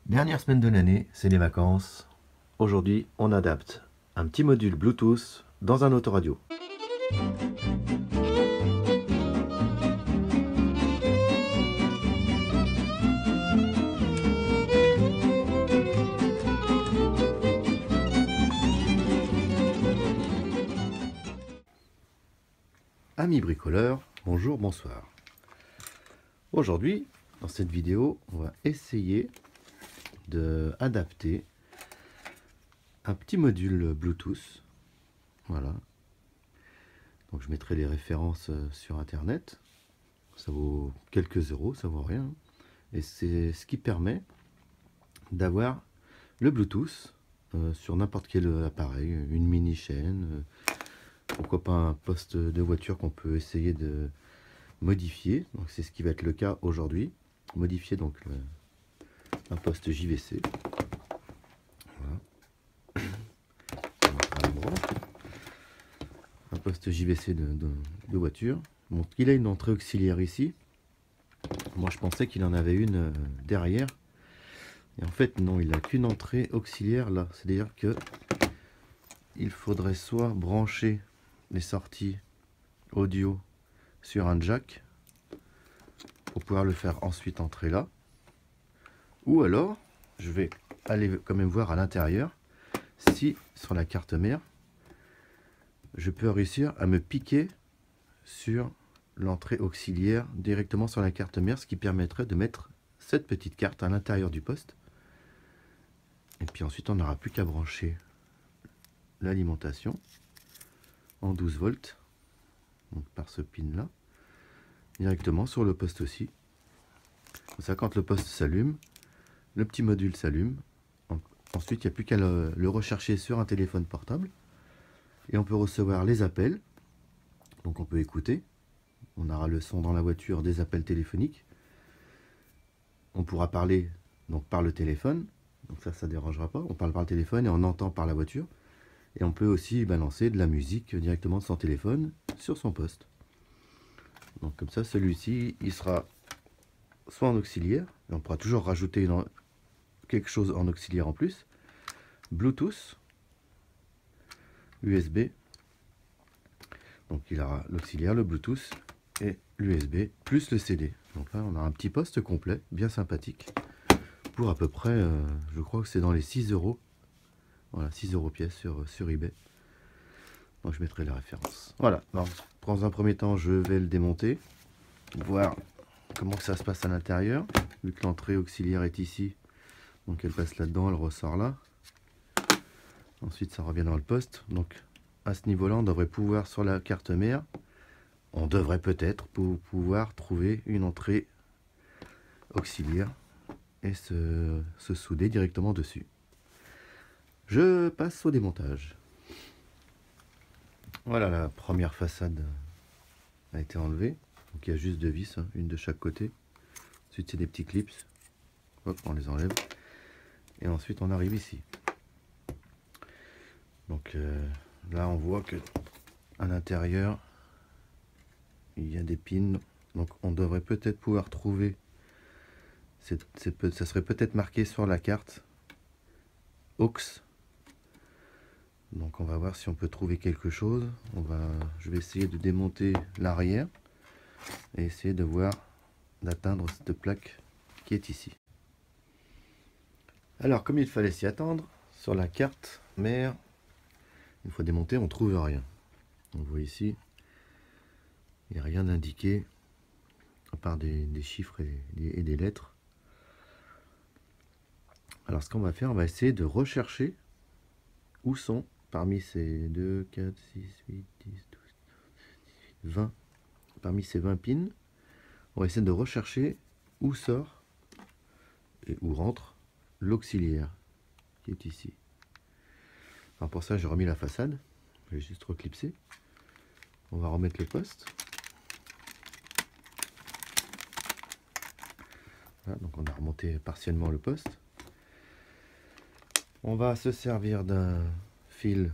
Dernière semaine de l'année, c'est les vacances. Aujourd'hui, on adapte un petit module Bluetooth dans un autoradio. Amis bricoleurs, bonjour, bonsoir. Aujourd'hui, dans cette vidéo, on va essayer d'adapter un petit module Bluetooth. Voilà. Donc je mettrai les références sur internet. Ça vaut quelques euros, ça vaut rien. Et c'est ce qui permet d'avoir le Bluetooth sur n'importe quel appareil, une mini chaîne, pourquoi pas un poste de voiture qu'on peut essayer de modifier. Donc c'est ce qui va être le cas aujourd'hui. Modifier donc un poste JVC. Voilà. Un poste JVC de voiture. Donc il a une entrée auxiliaire ici. Moi je pensais qu'il en avait une derrière. Et en fait non, il n'a qu'une entrée auxiliaire là. C'est-à-dire que il faudrait soit brancher les sorties audio sur un jack pour pouvoir le faire ensuite entrer là, ou alors je vais aller quand même voir à l'intérieur si sur la carte mère je peux réussir à me piquer sur l'entrée auxiliaire directement sur la carte mère, ce qui permettrait de mettre cette petite carte à l'intérieur du poste. Et puis ensuite on n'aura plus qu'à brancher l'alimentation en 12 volts, donc par ce pin là, directement sur le poste aussi. Comme ça, quand le poste s'allume, le petit module s'allume. Ensuite, il n'y a plus qu'à le rechercher sur un téléphone portable. Et on peut recevoir les appels. Donc on peut écouter. On aura le son dans la voiture des appels téléphoniques. On pourra parler donc par le téléphone. Donc ça ne dérangera pas. On parle par le téléphone et on entend par la voiture. Et on peut aussi balancer de la musique directement de son téléphone sur son poste. Donc comme ça, celui-ci, il sera soit en auxiliaire. Et on pourra toujours rajouter quelque chose en auxiliaire en plus. Bluetooth, USB. Donc il aura l'auxiliaire, le Bluetooth et l'USB plus le CD. Donc là on a un petit poste complet, bien sympathique, pour à peu près, je crois que c'est dans les 6 euros. Voilà, 6 euros pièce sur eBay. Donc je mettrai la référence. Voilà, alors, dans un premier temps je vais le démonter, voir comment que ça se passe à l'intérieur. Vu que l'entrée auxiliaire est ici, donc elle passe là-dedans, elle ressort là. Ensuite ça revient dans le poste. Donc à ce niveau-là, on devrait pouvoir, sur la carte mère, on devrait peut-être pouvoir trouver une entrée auxiliaire et se souder directement dessus. Je passe au démontage. Voilà, la première façade a été enlevée. Donc il y a juste deux vis, hein, une de chaque côté. Ensuite c'est des petits clips. Hop, on les enlève. Et ensuite on arrive ici. Donc là on voit que à l'intérieur il y a des pins. Donc on devrait peut-être pouvoir trouver, ça serait peut-être marqué sur la carte aux. Donc on va voir si on peut trouver quelque chose. Je vais essayer de démonter l'arrière et essayer de voir, d'atteindre cette plaque qui est ici. Alors comme il fallait s'y attendre, sur la carte mère, une fois démonté, on trouve rien. On voit ici, il n'y a rien d'indiqué à part des chiffres et des lettres. Alors ce qu'on va faire, on va essayer de rechercher où sont, parmi ces 2, 4, 6, 8, 10, 12, 20, parmi ces 20 pins, on va essayer de rechercher où sort et où rentre l'auxiliaire qui est ici. Alors pour ça, j'ai remis la façade, je vais juste reclipser. On va remettre le poste. Voilà, donc on a remonté partiellement le poste. On va se servir d'un fil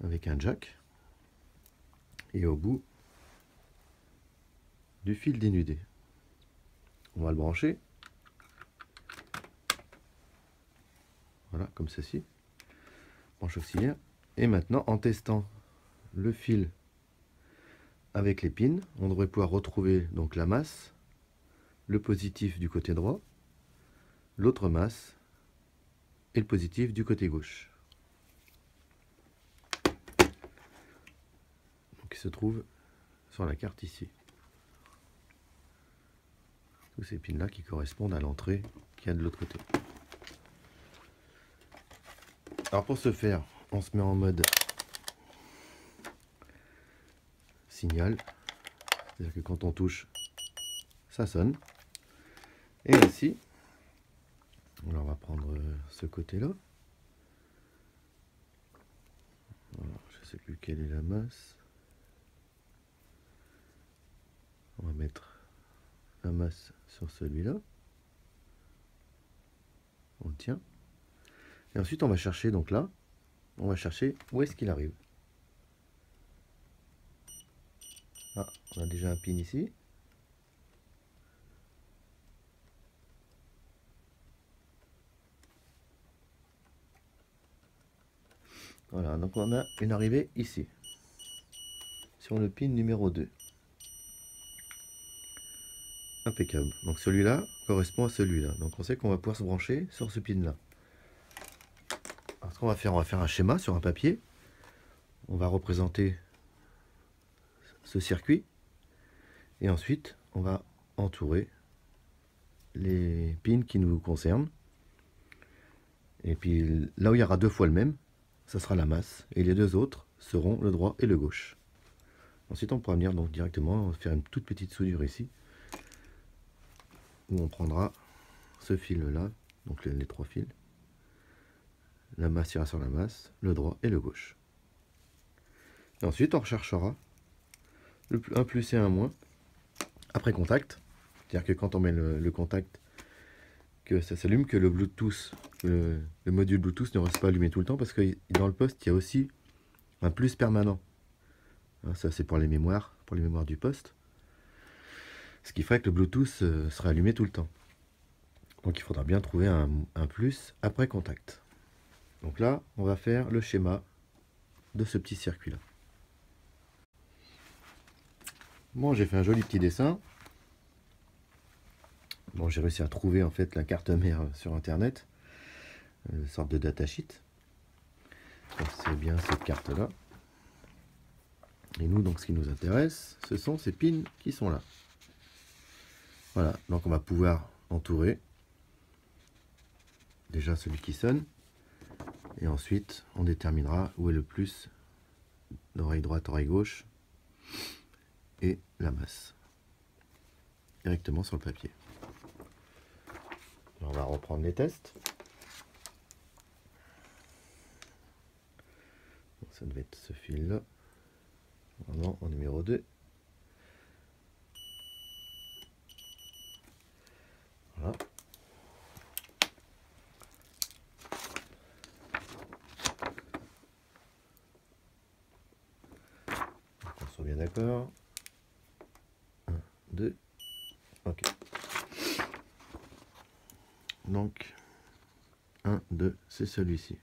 avec un jack et au bout du fil dénudé. On va le brancher. Voilà, comme ceci. Branche auxiliaire. Et maintenant, en testant le fil avec les pins, on devrait pouvoir retrouver donc la masse, le positif du côté droit, l'autre masse et le positif du côté gauche. Donc il se trouve sur la carte ici. Tous ces pins là qui correspondent à l'entrée qu'il y a de l'autre côté. Alors pour ce faire, on se met en mode signal, c'est-à-dire que quand on touche, ça sonne. Et ainsi, alors on va prendre ce côté-là. Je ne sais plus quelle est la masse. On va mettre la masse sur celui-là. On le tient. Et ensuite, on va chercher, donc là, on va chercher où est-ce qu'il arrive. Ah, on a déjà un pin ici. Voilà, donc on a une arrivée ici, sur le pin numéro 2. Impeccable. Donc celui-là correspond à celui-là. Donc on sait qu'on va pouvoir se brancher sur ce pin-là. Alors ce qu'on va faire un schéma sur un papier. On va représenter ce circuit. Et ensuite, on va entourer les pins qui nous concernent. Et puis là où il y aura deux fois le même, ça sera la masse. Et les deux autres seront le droit et le gauche. Ensuite, on pourra venir donc directement faire une toute petite soudure ici, où on prendra ce fil-là, donc les trois fils. La masse ira sur la masse, le droit et le gauche. Et ensuite, on recherchera un plus et un moins après contact. C'est-à-dire que quand on met le contact, que ça s'allume, que le Bluetooth, le module Bluetooth ne reste pas allumé tout le temps, parce que dans le poste, il y a aussi un plus permanent. Ça, c'est pour les mémoires du poste. Ce qui ferait que le Bluetooth sera allumé tout le temps. Donc il faudra bien trouver un plus après contact. Donc là, on va faire le schéma de ce petit circuit là. Bon, j'ai fait un joli petit dessin. Bon, j'ai réussi à trouver en fait la carte mère sur internet, une sorte de datasheet. C'est bien cette carte là. Et nous, donc, ce qui nous intéresse, ce sont ces pins qui sont là. Voilà, donc on va pouvoir entourer déjà celui qui sonne. Et ensuite, on déterminera où est le plus d'oreille droite, oreille gauche. Et la masse. Directement sur le papier. On va reprendre les tests. Donc, ça devait être ce fil-là. Vraiment en numéro 2. Voilà. Donc, on soit bien d'accord. 1, 2. Ok. Donc, 1, 2, c'est celui-ci.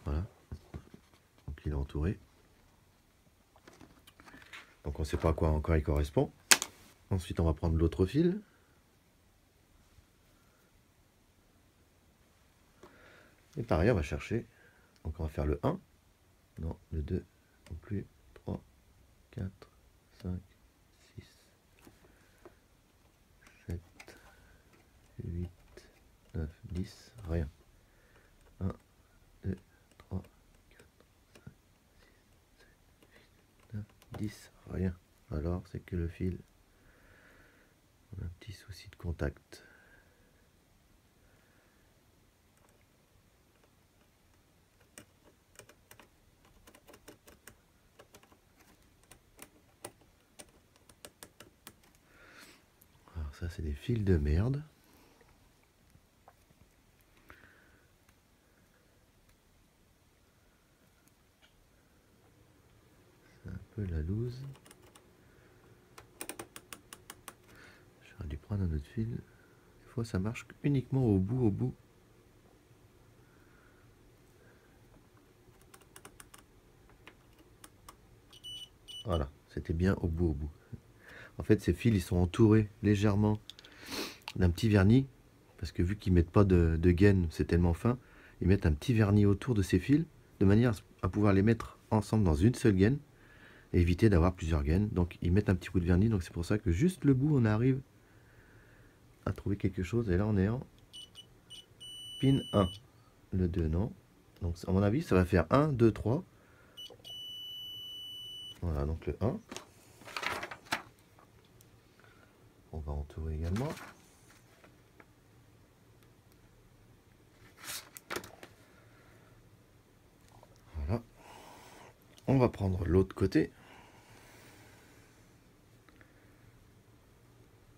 Voilà. Donc, il est entouré. Donc, on ne sait pas à quoi encore il correspond. Ensuite, on va prendre l'autre fil. Et pareil, on va chercher. Donc, on va faire le 1. Non, le 2 non plus. 3, 4, 5, 6, 7, 8, 9, 10, rien. 1, 2, 3, 4, 5, 6, 7, 8, 9, 10, rien. Alors, c'est que le fil, on a un petit souci de contact. Alors ça, c'est des fils de merde. peu la loose. J'aurais dû prendre un autre fil. Des fois ça marche uniquement au bout. Voilà, c'était bien au bout. En fait, ces fils, ils sont entourés légèrement d'un petit vernis, parce que vu qu'ils mettent pas de gaine, c'est tellement fin, ils mettent un petit vernis autour de ces fils, de manière à pouvoir les mettre ensemble dans une seule gaine, et éviter d'avoir plusieurs gaines. Donc ils mettent un petit coup de vernis, donc c'est pour ça que juste le bout, on arrive à trouver quelque chose. Et là, on est en pin 1. Le 2, non. Donc à mon avis, ça va faire 1, 2, 3. Voilà, donc le 1. On va entourer également. Voilà. On va prendre l'autre côté.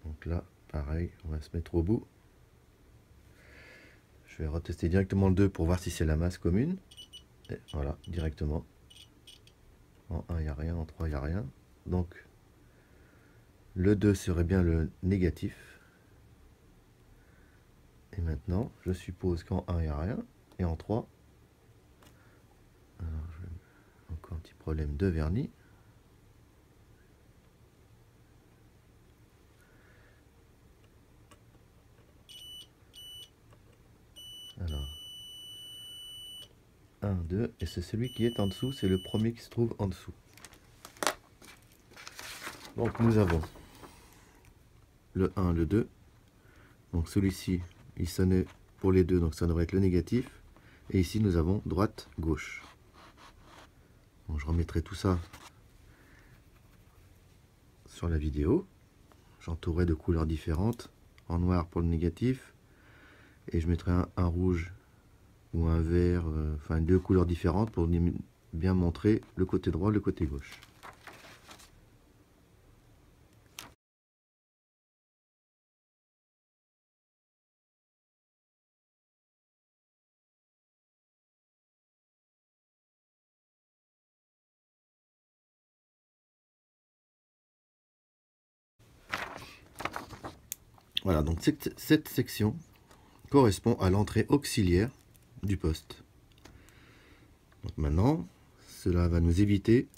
Donc là, pareil, on va se mettre au bout. Je vais retester directement le 2 pour voir si c'est la masse commune. Et voilà, directement. En 1, il n'y a rien, en 3, il n'y a rien. Donc, le 2 serait bien le négatif. Et maintenant, je suppose qu'en 1, il n'y a rien. Et en 3, alors, encore un petit problème de vernis. Alors, 1, 2, et c'est celui qui est en dessous, c'est le premier qui se trouve en dessous. Donc nous avons le 1, le 2. Donc celui-ci, il sonnait pour les deux, donc ça devrait être le négatif. Et ici, nous avons droite, gauche. Bon, je remettrai tout ça sur la vidéo. J'entourerai de couleurs différentes. En noir pour le négatif. Et je mettrai un rouge ou un vert, enfin deux couleurs différentes pour bien montrer le côté droit, le côté gauche. Voilà, donc cette section correspond à l'entrée auxiliaire du poste. Donc maintenant, cela va nous éviter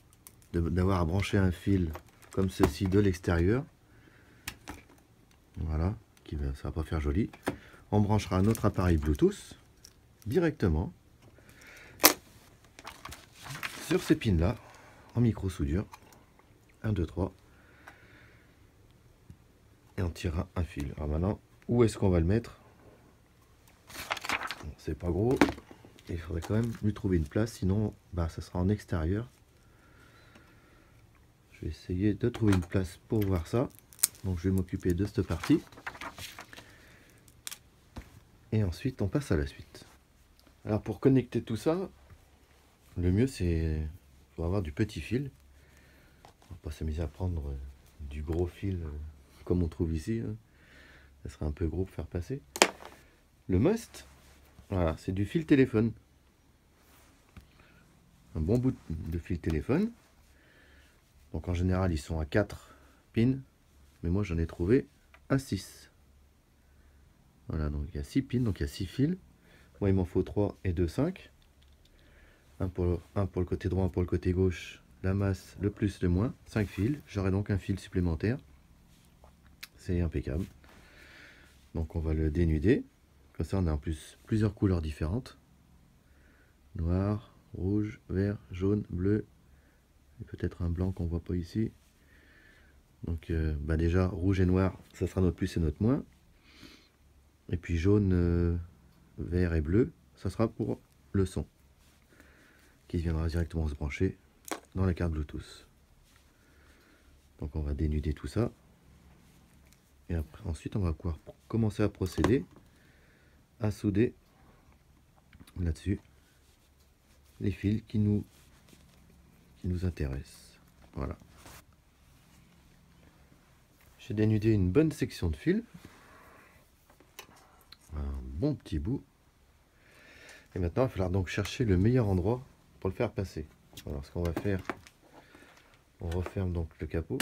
d'avoir à brancher un fil comme ceci de l'extérieur. Voilà, ça va pas faire joli. On branchera un autre appareil Bluetooth directement sur ces pins là en micro soudure. 1, 2, 3. Et on tirera un fil. Alors maintenant, où est-ce qu'on va le mettre? Bon, c'est pas gros. Il faudrait quand même lui trouver une place, sinon bah, ça sera en extérieur. Je vais essayer de trouver une place pour voir ça. Donc je vais m'occuper de cette partie. Et ensuite on passe à la suite. Alors pour connecter tout ça, le mieux c'est faut avoir du petit fil. On va pas s'amuser à prendre du gros fil comme on trouve ici. Ça serait un peu gros pour faire passer. Le must, voilà, c'est du fil téléphone. Un bon bout de fil téléphone. Donc en général ils sont à 4 pins, mais moi j'en ai trouvé à 6. Voilà, donc il y a 6 pins, donc il y a 6 fils. Moi il m'en faut 3 et 2, 5. Un pour le côté droit, un pour le côté gauche. La masse, le plus, le moins. 5 fils. J'aurai donc un fil supplémentaire. C'est impeccable. Donc on va le dénuder. Comme ça on a en plus plusieurs couleurs différentes. Noir, rouge, vert, jaune, bleu. Et peut-être un blanc qu'on voit pas ici. Donc bah déjà rouge et noir, ça sera notre plus et notre moins. Et puis jaune, vert et bleu, ça sera pour le son, qui viendra directement se brancher dans la carte Bluetooth. Donc on va dénuder tout ça. Et après, ensuite on va pouvoir commencer à procéder à souder là-dessus les fils qui nous intéressent. Voilà. J'ai dénudé une bonne section de fil. Un bon petit bout. Et maintenant, il va falloir donc chercher le meilleur endroit pour le faire passer. Alors, ce qu'on va faire, On referme donc le capot.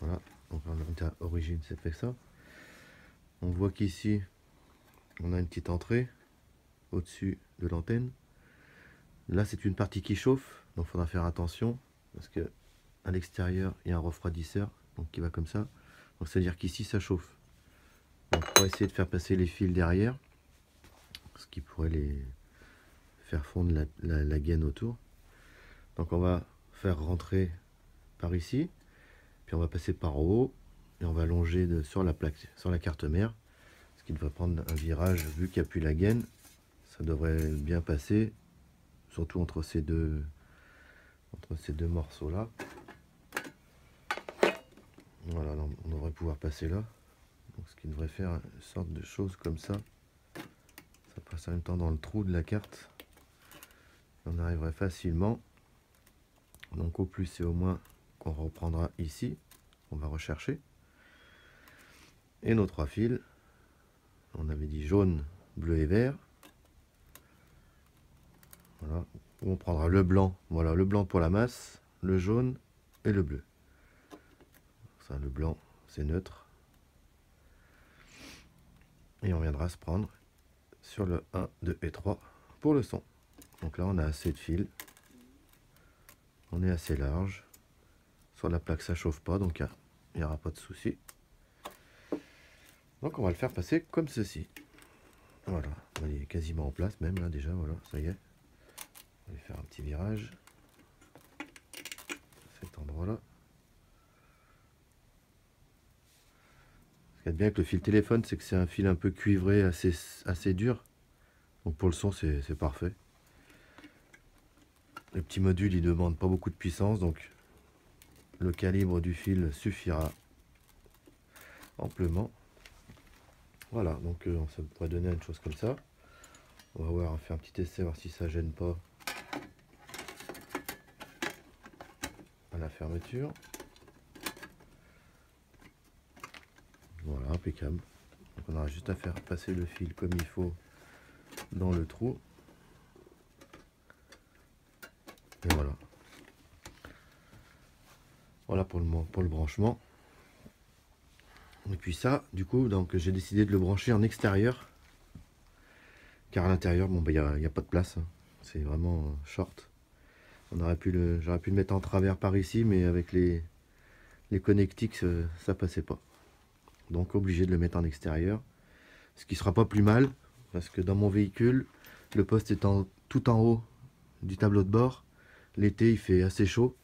Voilà, donc à l'origine c'est fait ça. On voit qu'ici on a une petite entrée au-dessus de l'antenne. Là c'est une partie qui chauffe, donc il faudra faire attention parce que à l'extérieur il y a un refroidisseur donc qui va comme ça. Donc c'est à dire qu'ici ça chauffe. Donc on va essayer de faire passer les fils derrière, ce qui pourrait les faire fondre la gaine autour. Donc on va faire rentrer par ici, puis on va passer par en haut et on va longer sur la plaque, sur la carte mère, ce qui va prendre un virage. Vu qu'il n'y a plus la gaine, ça devrait bien passer, surtout entre ces deux morceaux là. Voilà, on devrait pouvoir passer là, donc ce qui devrait faire une sorte de chose comme ça. Ça passe en même temps dans le trou de la carte, on arriverait facilement. Donc au plus et au moins qu'on reprendra ici, on va rechercher. Et nos 3 fils, on avait dit jaune, bleu et vert. Voilà, on prendra le blanc, voilà, le blanc pour la masse, le jaune et le bleu. Ça, le blanc c'est neutre. Et on viendra se prendre sur le 1, 2 et 3 pour le son. Donc là on a assez de fils, on est assez large. Sur la plaque ça chauffe pas, donc il n'y aura pas de souci. Donc on va le faire passer comme ceci. Voilà, il est quasiment en place même là déjà, voilà, ça y est. On va faire un petit virage à cet endroit là. Ce qui est bien avec le fil téléphone, c'est que c'est un fil un peu cuivré, assez dur. Donc pour le son c'est parfait. Le petit module il demande pas beaucoup de puissance, donc le calibre du fil suffira amplement. Voilà, donc ça pourrait donner une chose comme ça. On va voir, faire un petit essai, voir si ça gêne pas à la fermeture. Voilà, impeccable. Donc on aura juste à faire passer le fil comme il faut dans le trou. Et voilà. Voilà pour le branchement. Et puis ça, du coup, donc j'ai décidé de le brancher en extérieur. Car à l'intérieur, bon, bah, y a pas de place. Hein. C'est vraiment short. J'aurais pu le mettre en travers par ici, mais avec les connectiques, ça passait pas. Donc obligé de le mettre en extérieur. Ce qui sera pas plus mal, parce que dans mon véhicule, le poste étant tout en haut du tableau de bord, l'été il fait assez chaud.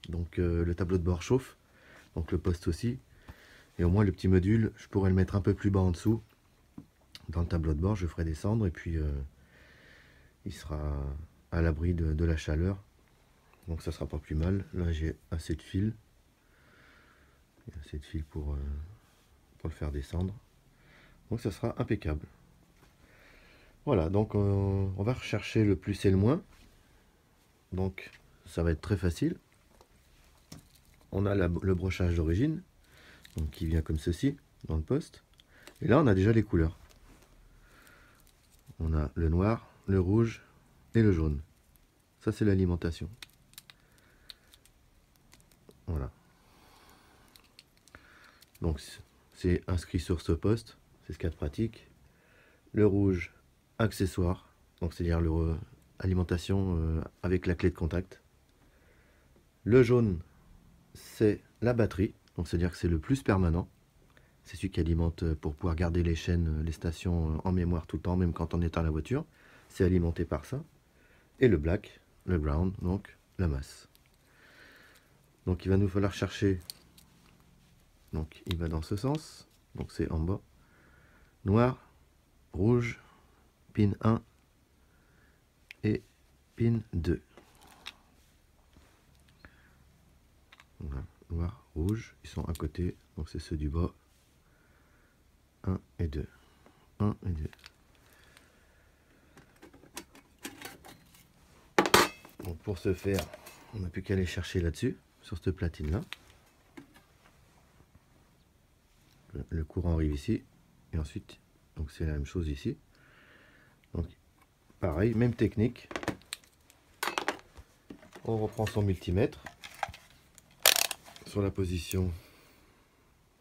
Donc le tableau de bord chauffe, donc le poste aussi. Et au moins le petit module, je pourrais le mettre un peu plus bas en dessous. Dans le tableau de bord, je ferai descendre et puis il sera à l'abri de la chaleur. Donc ça sera pas plus mal. Là j'ai assez de fil. Il y a assez de fil pour le faire descendre. Donc ça sera impeccable. Voilà, donc on va rechercher le plus et le moins. Donc ça va être très facile. On a le brochage d'origine, donc qui vient comme ceci dans le poste. Et là on a déjà les couleurs. On a le noir, le rouge et le jaune. Ça c'est l'alimentation. Voilà. Donc c'est inscrit sur ce poste, c'est ce qu'il y a de pratique. Le rouge, accessoire, donc c'est-à-dire alimentation avec la clé de contact. Le jaune, c'est la batterie, donc c'est-à-dire que c'est le plus permanent. C'est celui qui alimente pour pouvoir garder les chaînes, les stations en mémoire tout le temps, même quand on éteint la voiture. C'est alimenté par ça. Et le black, le ground, donc la masse. Donc il va nous falloir chercher, donc il va dans ce sens, donc c'est en bas. Noir, rouge, pin 1 et pin 2. Voilà, noir, rouge, ils sont à côté, donc c'est ceux du bas. 1 et 2. 1 et 2. Donc pour ce faire, on n'a plus qu'à aller chercher là-dessus, sur cette platine-là. Le courant arrive ici, et ensuite, donc c'est la même chose ici. Donc pareil, même technique. On reprend son multimètre sur la position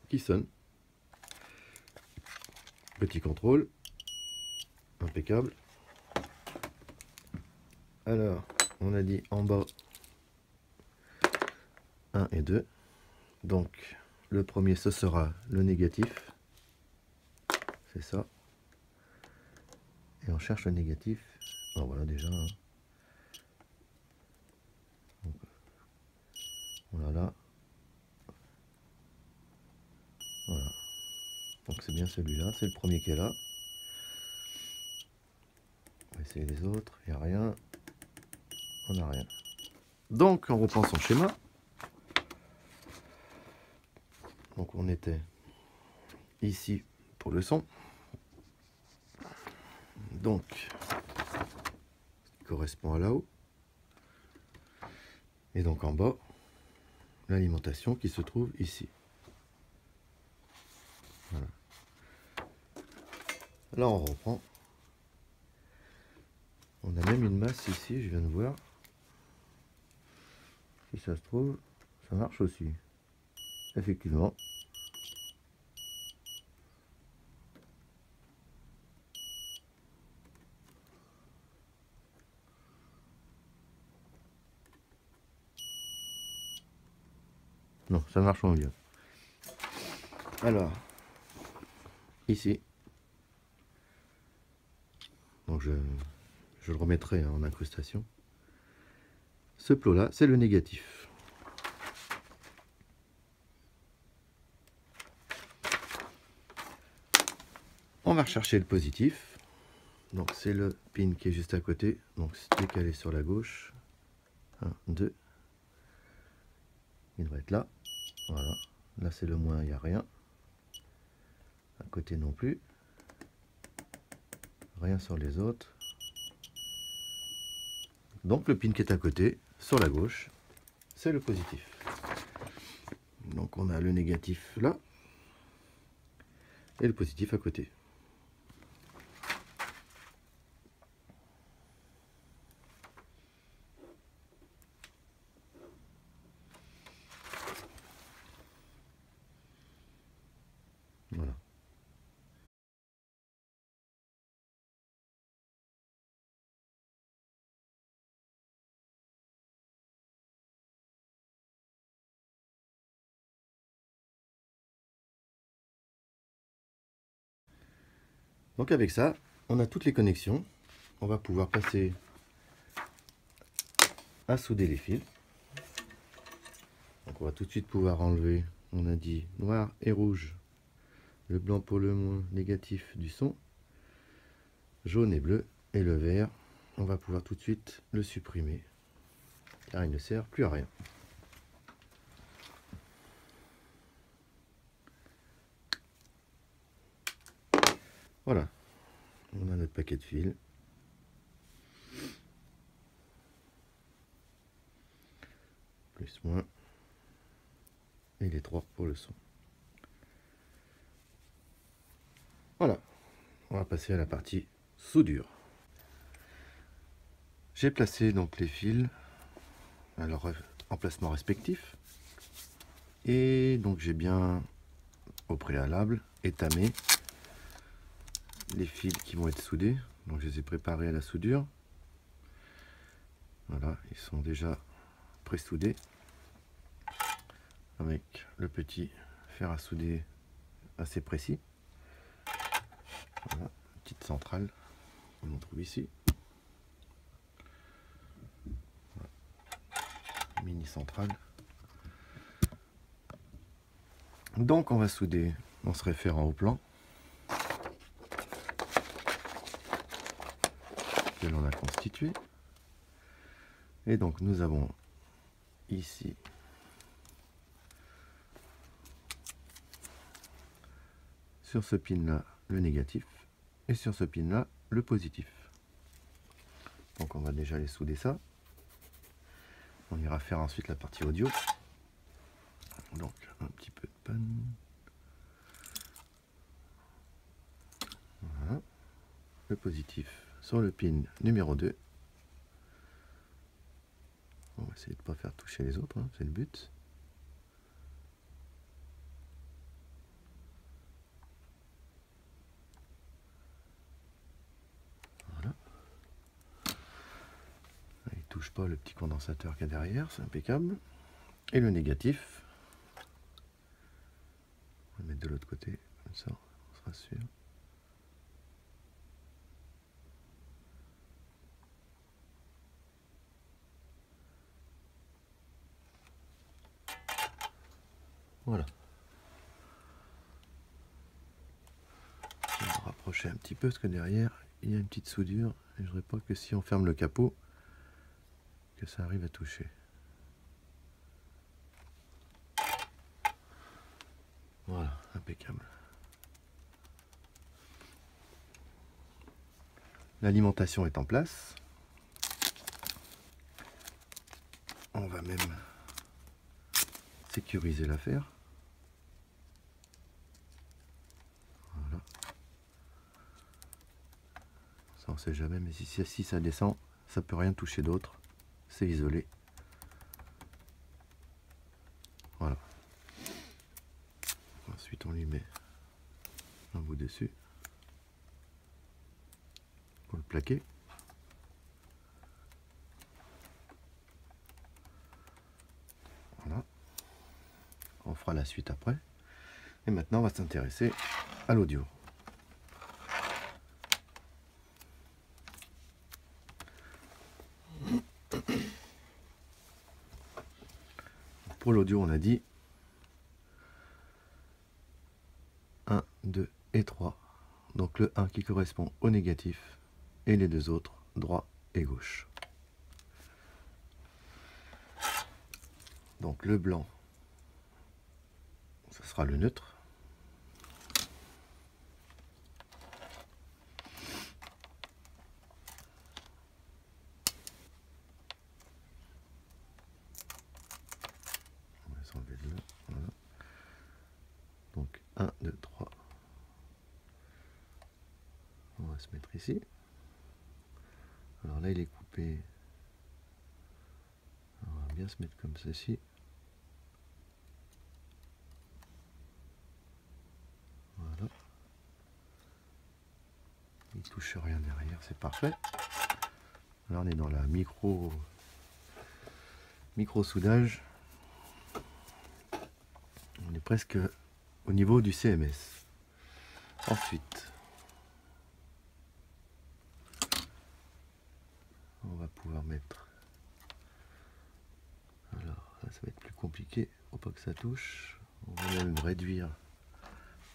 qui sonne. Petit contrôle, impeccable. Alors, on a dit en bas 1 et 2. Donc, le premier, ce sera le négatif. C'est ça. Et on cherche le négatif. Oh, voilà déjà. Hein. Donc, voilà. Voilà. Donc c'est bien celui-là. C'est le premier qui est là. On va essayer les autres. Il n'y a rien. On n'a rien. Donc on reprend son schéma. Donc on était ici pour le son. Donc, correspond à là-haut. Et donc en bas, l'alimentation qui se trouve ici. Voilà. Là on reprend. On a même une masse ici, je viens de voir. Si ça se trouve, ça marche aussi. Effectivement. Non, ça marche moins bien. Alors, ici. Donc je le remettrai en incrustation. Ce plot-là, c'est le négatif. On va rechercher le positif. Donc c'est le pin qui est juste à côté. Donc c'est décalé sur la gauche. 1, 2. Il devrait être là. Voilà. Là c'est le moins, il n'y a rien. À côté non plus. Rien sur les autres. Donc le pin qui est à côté, sur la gauche, c'est le positif. Donc on a le négatif là. Et le positif à côté. Voilà. Donc avec ça, on a toutes les connexions. On va pouvoir passer à souder les fils. Donc on va tout de suite pouvoir enlever, on a dit noir et rouge, le blanc pour le moins négatif du son, jaune et bleu, et le vert, on va pouvoir tout de suite le supprimer, car il ne sert plus à rien. Voilà, on a notre paquet de fils. Plus, moins. Et les 3 pour le son. Voilà, on va passer à la partie soudure. J'ai placé donc les fils à leur emplacement respectif. Et donc j'ai bien, au préalable, étamé les fils qui vont être soudés. Donc je les ai préparés à la soudure. Voilà, ils sont déjà pré-soudés avec le petit fer à souder assez précis. Voilà, petite centrale qu'on trouve ici. Voilà. Mini centrale. Donc on va souder dans ce référent au plan que l'on a constitué. Et donc nous avons ici sur ce pin là le négatif et sur ce pin là le positif. Donc on va déjà les souder ça. On ira faire ensuite la partie audio. Donc un petit peu de panne. Voilà. Le positif sur le pin numéro 2. On va essayer de ne pas faire toucher les autres, hein, c'est le but. Voilà. Il ne touche pas le petit condensateur qu'il y a derrière, c'est impeccable. Et le négatif, on va mettre de l'autre côté, comme ça, on sera sûr. Voilà. Je vais me rapprocher un petit peu parce que derrière il y a une petite soudure et je ne voudrais pas que si on ferme le capot que ça arrive à toucher. Voilà, impeccable. L'alimentation est en place. On va même sécuriser l'affaire. Voilà. Ça on sait jamais, mais si ça descend, ça peut rien toucher d'autre. C'est isolé. Voilà. Ensuite on lui met un bout dessus pour le plaquer. Voilà. On fera la suite après. Et maintenant on va s'intéresser à l'audio. Pour l'audio on a dit 1, 2 et 3. Donc le 1 qui correspond au négatif et les deux autres droit et gauche. Donc le blanc, ça sera le neutre. On va s'enlever de là. Voilà. Donc 1, 2, 3. On va se mettre ici. Alors là il est coupé. On va bien se mettre comme ceci. Voilà. Il ne touche rien derrière, c'est parfait. Là on est dans la micro soudage. On est presque au niveau du CMS. Ensuite, on va pouvoir mettre. Alors là, ça va être plus compliqué. Faut pas que ça touche. On va même réduire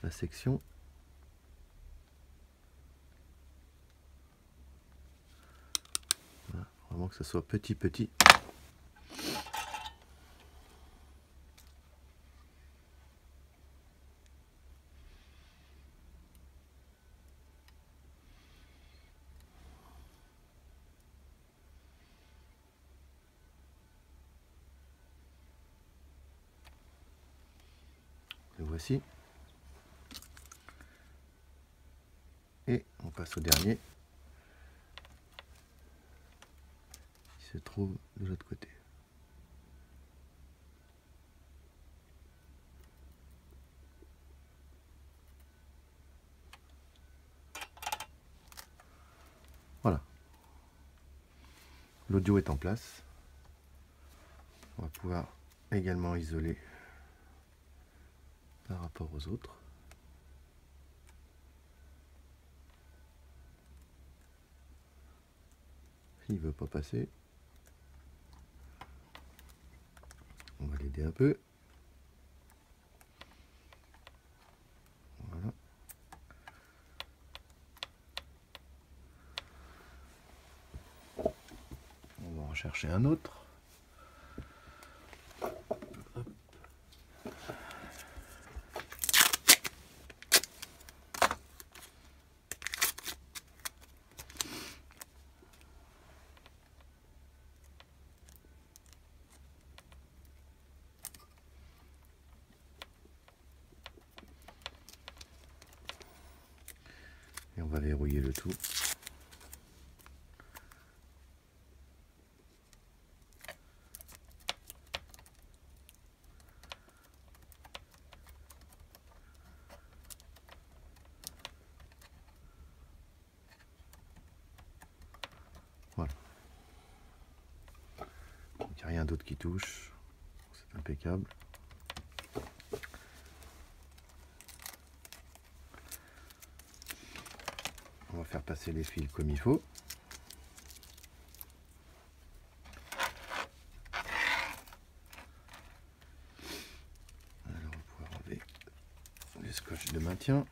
la section. Voilà, vraiment que ce soit petit. Le voici. Et on passe au dernier, qui se trouve de l'autre côté. Voilà. L'audio est en place. On va pouvoir également isoler par rapport aux autres. S'il ne veut pas passer, on va l'aider un peu. Voilà. On va en chercher un autre. Et on va verrouiller le tout. rien d'autre qui touche. C'est impeccable. On va faire passer les fils comme il faut. Alors on va pouvoir enlever le scotch de maintien.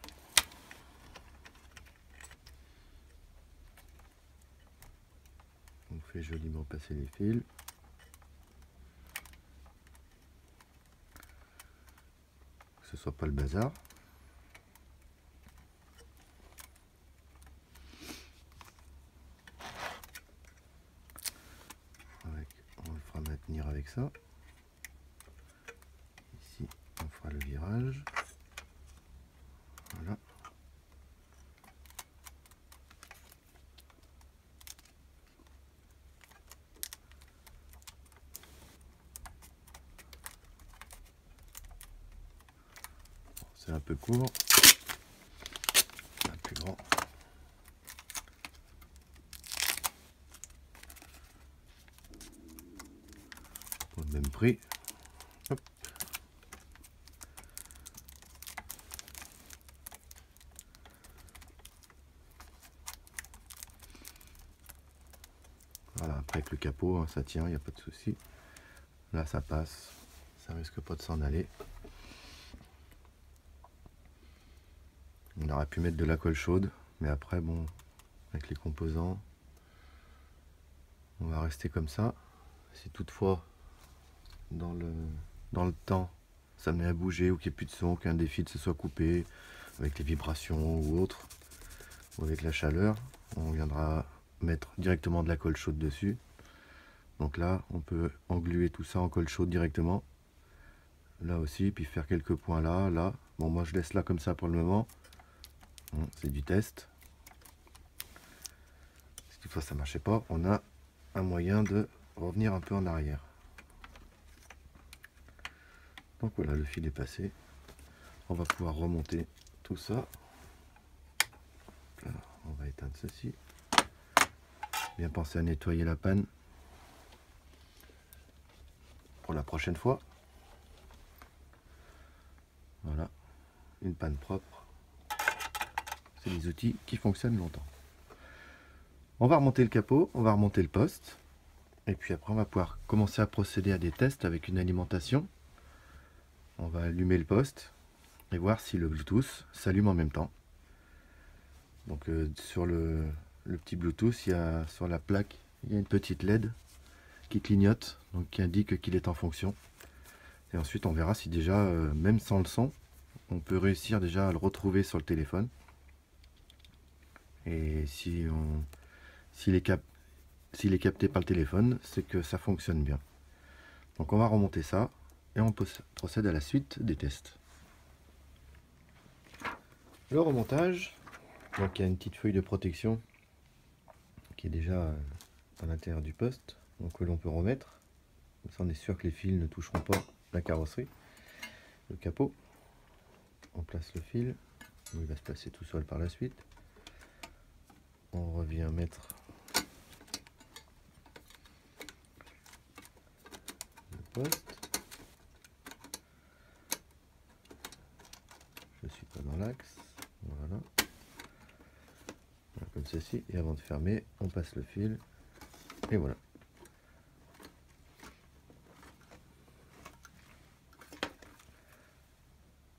On fait joliment passer les fils. Que ce soit pas le bazar. On le fera maintenir avec ça. Ici, on fera le virage. Voilà. C'est un peu court. Un plus grand. Pour le même prix. Hop. Voilà, après avec le capot, hein, ça tient, il n'y a pas de souci. Là ça passe, ça risque pas de s'en aller. On aurait pu mettre de la colle chaude, mais après bon, avec les composants, on va rester comme ça. Si toutefois dans le temps ça met à bouger ou qu'il n'y ait plus de son, qu'un des fils se soit coupé avec les vibrations ou autre, ou avec la chaleur, on viendra mettre directement de la colle chaude dessus. Donc là on peut engluer tout ça en colle chaude directement, là aussi, puis faire quelques points là. Bon, moi je laisse là comme ça pour le moment. Bon, c'est du test. Si toutefois ça marchait pas, on a un moyen de revenir un peu en arrière. Donc voilà, le fil est passé. On va pouvoir remonter tout ça. Là, on va éteindre ceci. Bien penser à nettoyer la panne pour la prochaine fois. Voilà, une panne propre. C'est des outils qui fonctionnent longtemps. On va remonter le capot, on va remonter le poste. Et puis après, on va pouvoir commencer à procéder à des tests avec une alimentation. On va allumer le poste et voir si le Bluetooth s'allume en même temps. Donc sur le petit Bluetooth, sur la plaque, il y a une petite LED qui clignote, donc qui indique qu'il est en fonction. Et ensuite on verra si déjà, même sans le son, on peut réussir déjà à le retrouver sur le téléphone. Et s'il est capté par le téléphone, c'est que ça fonctionne bien. Donc on va remonter ça et on procède à la suite des tests. Le remontage, donc il y a une petite feuille de protection qui est déjà à l'intérieur du poste, donc que l'on peut remettre. Comme ça on est sûr que les fils ne toucheront pas la carrosserie, le capot. On place le fil, il va se placer tout seul par la suite. On revient mettre le poste. Je suis pas dans l'axe, voilà. Comme ceci, et avant de fermer, on passe le fil, et voilà.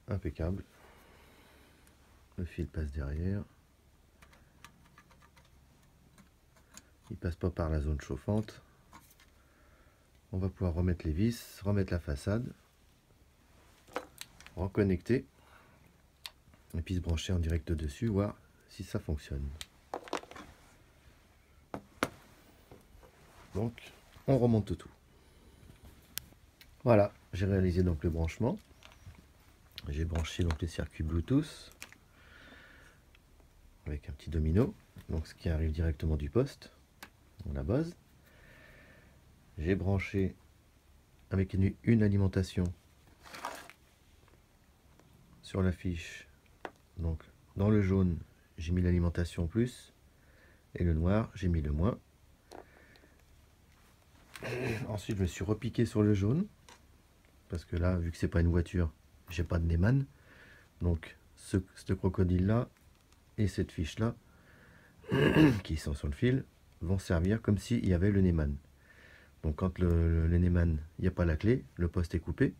Impeccable. Le fil passe derrière. Il passe pas par la zone chauffante. On va pouvoir remettre les vis, remettre la façade, reconnecter, et puis se brancher en direct dessus, voir si ça fonctionne. Donc on remonte tout. Voilà, j'ai réalisé donc le branchement. J'ai branché donc les circuits Bluetooth avec un petit domino, donc ce qui arrive directement du poste, à la base. J'ai branché avec une alimentation sur la fiche. Donc dans le jaune, j'ai mis l'alimentation plus, et le noir, j'ai mis le moins. Ensuite, je me suis repiqué sur le jaune. Parce que là, vu que c'est pas une voiture, j'ai pas de Neyman. Donc, ce crocodile-là et cette fiche-là, qui sont sur le fil, vont servir comme s'il y avait le Neyman. Donc, quand le Neyman, il n'y a pas la clé, le poste est coupé.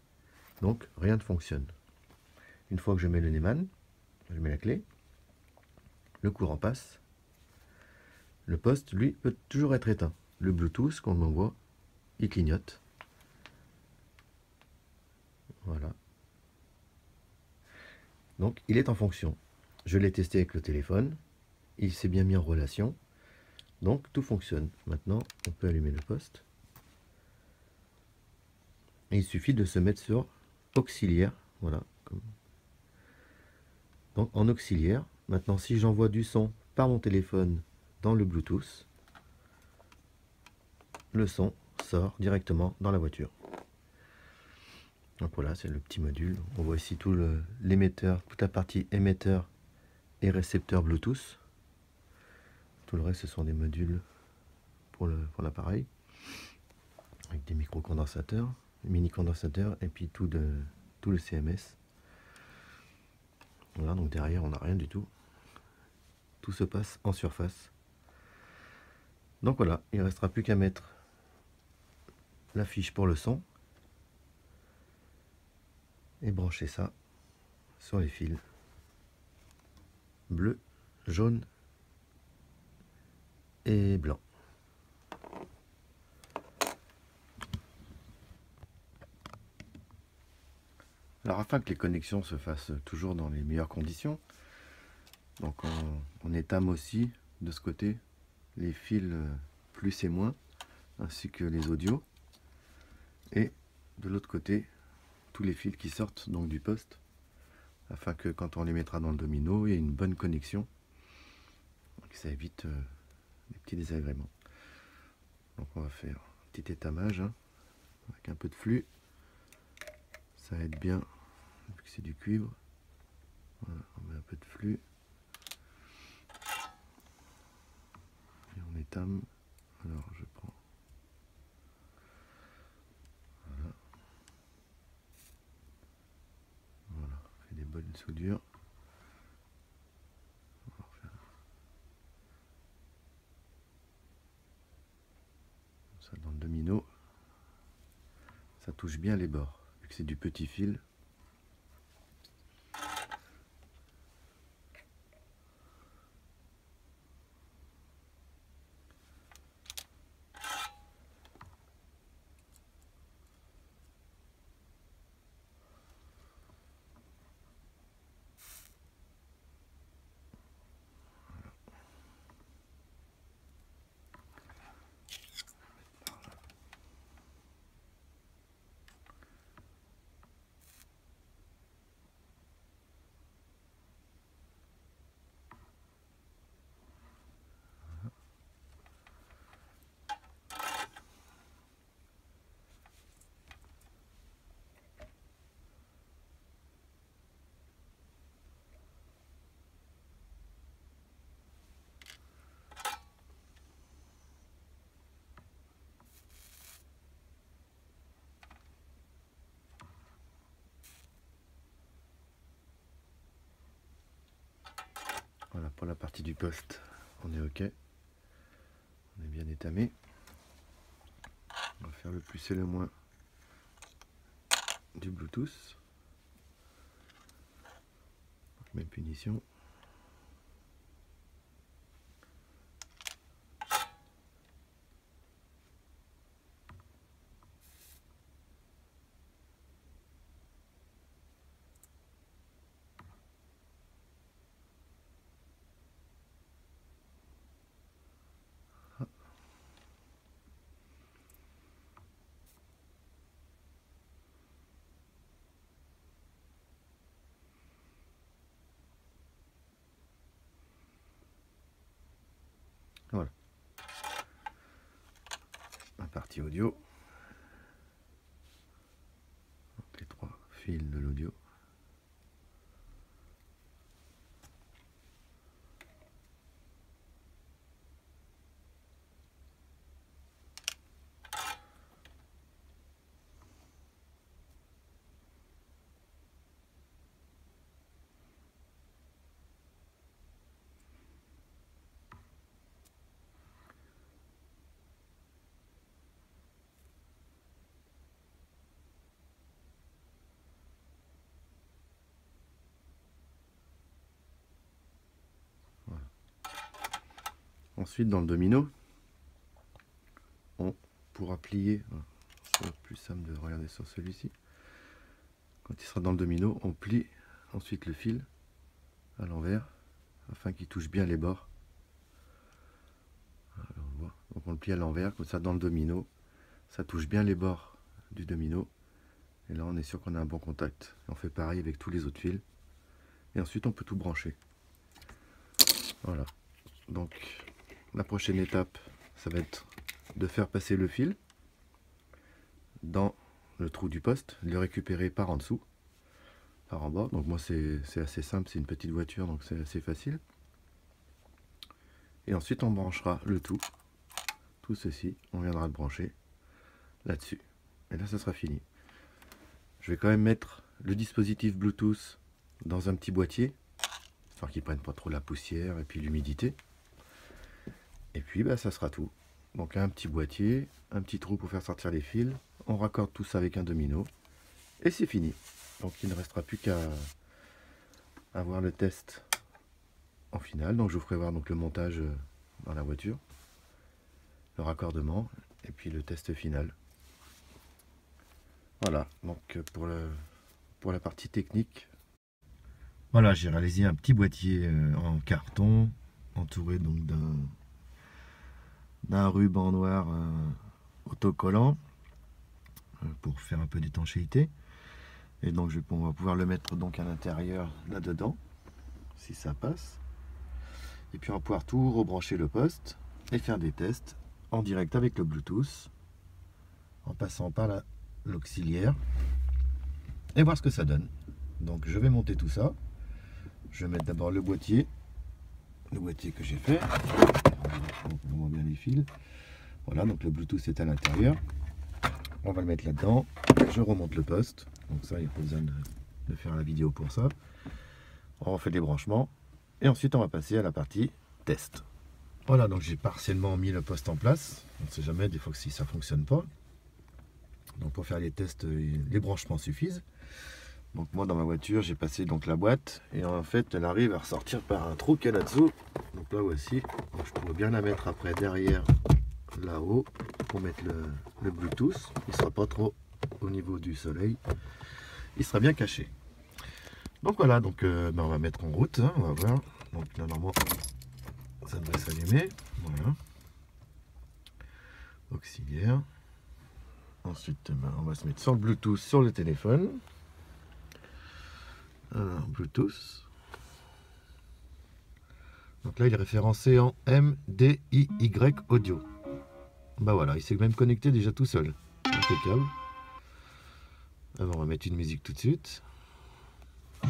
Donc, rien ne fonctionne. Une fois que je mets le Neyman, je mets la clé, le courant passe. Le poste, lui, peut toujours être éteint. Le Bluetooth, qu'on m'envoie, il clignote. Voilà. Donc, il est en fonction. Je l'ai testé avec le téléphone. Il s'est bien mis en relation. Donc, tout fonctionne. Maintenant, on peut allumer le poste. Et il suffit de se mettre sur auxiliaire. Voilà. Donc, en auxiliaire. Maintenant, si j'envoie du son par mon téléphone dans le Bluetooth, le son sort directement dans la voiture. Donc voilà, c'est le petit module. On voit ici tout l'émetteur, toute la partie émetteur et récepteur Bluetooth. Tout le reste, ce sont des modules pour l'appareil, avec des micro-condensateurs, des mini-condensateurs, et puis tout le CMS. Voilà, donc derrière, on n'a rien du tout. Tout se passe en surface. Donc voilà, il ne restera plus qu'à mettre la fiche pour le son et brancher ça sur les fils bleu, jaune et blanc. Alors afin que les connexions se fassent toujours dans les meilleures conditions, donc on étame aussi de ce côté les fils plus et moins, ainsi que les audios, et de l'autre côté tous les fils qui sortent donc du poste, afin que quand on les mettra dans le domino, il y ait une bonne connexion, donc ça évite les petits désagréments. Donc on va faire un petit étamage avec un peu de flux, ça aide bien vu que c'est du cuivre. Voilà, on met un peu de flux et on étame. Alors je prends, voilà, on fait des bonnes soudures. On va faire ça dans le domino, ça touche bien les bords vu que c'est du petit fil. Voilà pour la partie du poste, on est ok, on est bien étamé. On va faire le plus et le moins du Bluetooth. Même punition. Voilà. La partie audio. Donc les trois fils de l'audio. ensuite dans le domino, on pourra plier, c'est plus simple de regarder sur celui-ci. Quand il sera dans le domino, on plie ensuite le fil à l'envers afin qu'il touche bien les bords. Alors, on voit. Donc on le plie à l'envers, comme ça dans le domino, ça touche bien les bords du domino. Et là on est sûr qu'on a un bon contact. On fait pareil avec tous les autres fils. Et ensuite on peut tout brancher. Voilà. Donc la prochaine étape, ça va être de faire passer le fil dans le trou du poste, le récupérer par en dessous, par en bas. Donc moi c'est assez simple, c'est une petite voiture, donc c'est assez facile. Et ensuite on branchera le tout ceci, on viendra le brancher là-dessus. Et là ça sera fini. Je vais quand même mettre le dispositif Bluetooth dans un petit boîtier, histoire qu'il ne prenne pas trop la poussière et puis l'humidité. Et puis bah, ça sera tout. Donc un petit boîtier, un petit trou pour faire sortir les fils, on raccorde tout ça avec un domino, et c'est fini. Donc il ne restera plus qu'à avoir le test en finale. Donc je vous ferai voir donc le montage dans la voiture, le raccordement, et puis le test final. Voilà, donc pour la partie technique. Voilà, j'ai réalisé un petit boîtier en carton, entouré donc d'un ruban noir autocollant pour faire un peu d'étanchéité. Et donc on va pouvoir le mettre donc à l'intérieur là-dedans, si ça passe. Et puis on va pouvoir tout rebrancher le poste et faire des tests en direct avec le Bluetooth, en passant par l'auxiliaire, et voir ce que ça donne. Donc je vais monter tout ça. Je vais mettre d'abord le boîtier que j'ai fait. On voit bien les fils. Voilà, donc le Bluetooth est à l'intérieur. On va le mettre là-dedans. Je remonte le poste. Donc ça, il n'y a pas besoin de faire la vidéo pour ça. On refait les branchements. Et ensuite, on va passer à la partie test. Voilà, donc j'ai partiellement mis le poste en place. On ne sait jamais, des fois que si ça ne fonctionne pas. Donc pour faire les tests, les branchements suffisent. Donc moi dans ma voiture j'ai passé donc la boîte et en fait elle arrive à ressortir par un trou qu'il y a là-dessous. Donc là voici, donc, je pourrais bien la mettre après derrière là-haut pour mettre le Bluetooth. Il ne sera pas trop au niveau du soleil, il sera bien caché. Donc voilà, donc on va mettre en route, hein, on va voir. Donc là normalement ça devrait s'allumer. Voilà. Auxiliaire. Ensuite on va se mettre sur le Bluetooth sur le téléphone. Alors, Bluetooth. Donc là, il est référencé en MDIY audio. Bah voilà, il s'est même connecté déjà tout seul. Impeccable. Alors, on va mettre une musique tout de suite. Et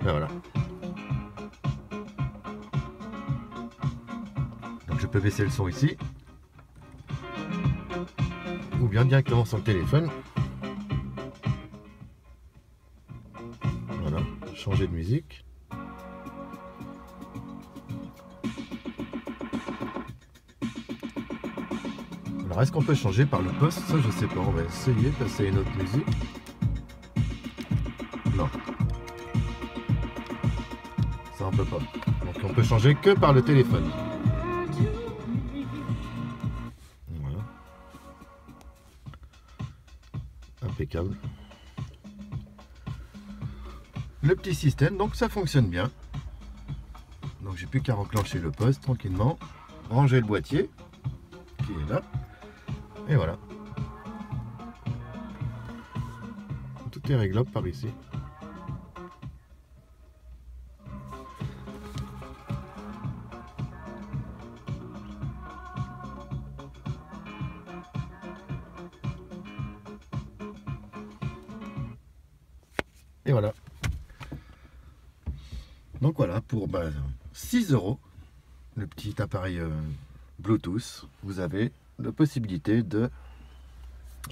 voilà. Donc je peux baisser le son ici. Ou bien directement sur le téléphone. Voilà, changer de musique. Alors est-ce qu'on peut changer par le poste? Ça je sais pas, on va essayer de passer à une autre musique. Non. Ça on peut pas. Donc on peut changer que par le téléphone. Voilà. Impeccable. Le petit système, donc ça fonctionne bien. Donc j'ai plus qu'à enclencher le poste tranquillement, ranger le boîtier qui est là, et voilà. Tout est réglable par ici. Et voilà. Donc voilà, pour 6 €, le petit appareil Bluetooth, vous avez la possibilité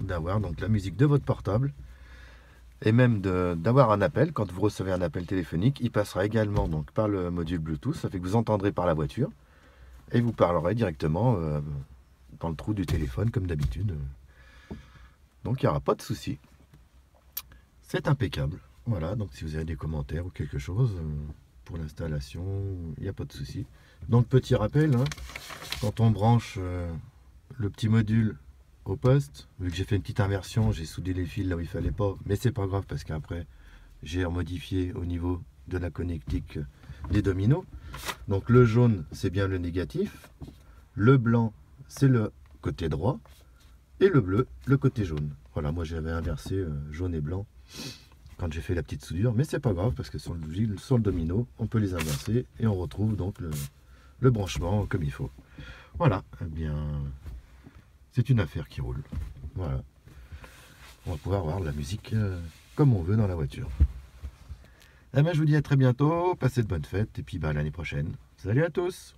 d'avoir donc la musique de votre portable et même d'avoir un appel. Quand vous recevez un appel téléphonique, il passera également donc par le module Bluetooth, ça fait que vous entendrez par la voiture et vous parlerez directement dans le trou du téléphone comme d'habitude. Donc il n'y aura pas de souci. C'est impeccable. Voilà, donc si vous avez des commentaires ou quelque chose, pour l'installation, il n'y a pas de souci. Donc petit rappel, hein, quand on branche le petit module au poste, vu que j'ai fait une petite inversion, j'ai soudé les fils là où il fallait pas, mais c'est pas grave parce qu'après j'ai remodifié au niveau de la connectique des dominos. Donc le jaune c'est bien le négatif, le blanc c'est le côté droit et le bleu le côté jaune. Voilà, moi j'avais inversé jaune et blanc quand j'ai fait la petite soudure, mais c'est pas grave parce que sur le domino on peut les inverser et on retrouve donc le branchement comme il faut. Voilà, eh bien c'est une affaire qui roule. Voilà, on va pouvoir avoir de la musique comme on veut dans la voiture. Eh bien, je vous dis à très bientôt, passez de bonnes fêtes et puis à l'année prochaine. Salut à tous!